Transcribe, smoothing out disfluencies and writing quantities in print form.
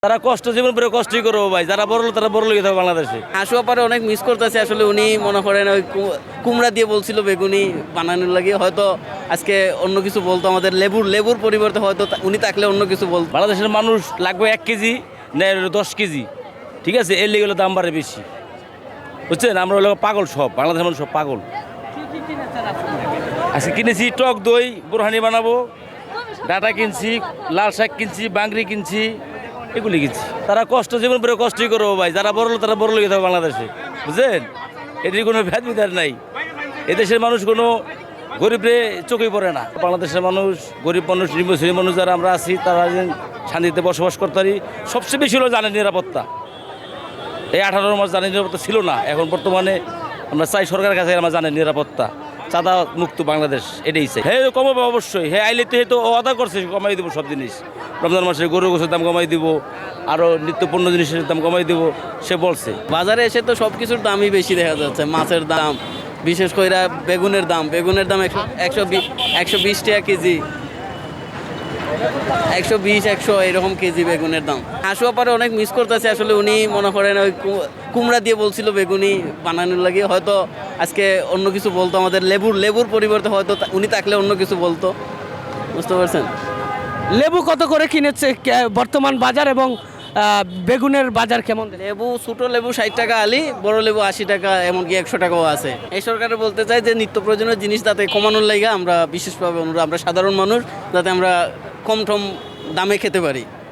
তারা কষ্ট জীবন পরে কষ্টই করবো ভাই, যারা বড় লোক তারা বড় লোক থাকবে বাংলাদেশে। আসুয়া পারে অনেক মিস করতেছে আসলে। উনি মনে করেন ওই কুমড়া দিয়ে বলছিল বেগুনি বানানোর লাগে, হয়তো আজকে অন্য কিছু বলতো, আমাদের লেবুর পরিবর্তে হয়তো উনি থাকলে অন্য কিছু বলতো। বাংলাদেশের মানুষ লাগবে 1 কেজি, নেয় 10 কেজি, ঠিক আছে, এর লেগে দাম বাড়ে বেশি, বুঝছেন? আমরা হলো পাগল, সব বাংলাদেশের মানুষ সব পাগল। আজকে কিনেছি টক দই বোরহানি বানাবো, ডাটা কিনছি, লাল শাক কিনছি, বাংরি কিনছি, এগুলি কিনছি। তারা কষ্ট জীবন পরে কষ্টই করবো ভাই, যারা বড় লোক তারা বড় লোক থাকবে বাংলাদেশে, বুঝছেন? এটির কোনো ভেদ বিধান নাই। এদেশের মানুষ কোনো গরিবরে চোখেই পড়ে না। বাংলাদেশের মানুষ, গরিব মানুষ, নিম্নশ্রেণীর মানুষ যারা আমরা আছি, তারা যেন শান্তিতে বসবাস করতে পারি। সবচেয়ে বেশি হলো জানেন নিরাপত্তা। এই 18 মাস জানেন নিরাপত্তা ছিল না, এখন বর্তমানে আমরা চাই সরকারের কাছে আমরা জানেন নিরাপত্তা, চাঁদা মুক্ত বাংলাদেশ, এটাই চাই। হ্যাঁ কমাবো অবশ্যই, হ্যাঁ আইলে তো তো অদা করছে, কমাই দেবো সব জিনিস। রমজান মাসে গরু গোছের দাম কমাই দিব, আরও নিত্যপণ্য জিনিসের দাম কমাই দেবো, সে বলছে। বাজারে এসে তো সব কিছুর দামই বেশি দেখা যাচ্ছে। মাছের দাম, বিশেষ করে বেগুনের দাম 120 টাকা কেজি, 120-100 এরকম কেজি বেগুনের দাম। আসুয়া পারে অনেক মিস করতেছে আসলে। উনি মনে করেন ওই কুমড়া দিয়ে বলছিল বেগুনি বানানোর লাগে, হয়তো আজকে অন্য কিছু বলতো, আমাদের লেবুর পরিবর্তে হয়তো উনি থাকলে অন্য কিছু বলতো, বুঝতে পারছেন? লেবু কত করে কিনেছে বর্তমান বাজার, এবং বেগুনের বাজার কেমন? লেবু, ছোটো লেবু 60 টাকা আলি, বড় লেবু 80 টাকা, এমনকি 100 টাকাও আছে। এই সরকারে বলতে চাই যে নিত্য প্রয়োজনীয় জিনিস যাতে কমানোর লাগে আমরা বিশেষভাবে অনুরোধ, আমরা সাধারণ মানুষ যাতে আমরা কম দামে খেতে পারি।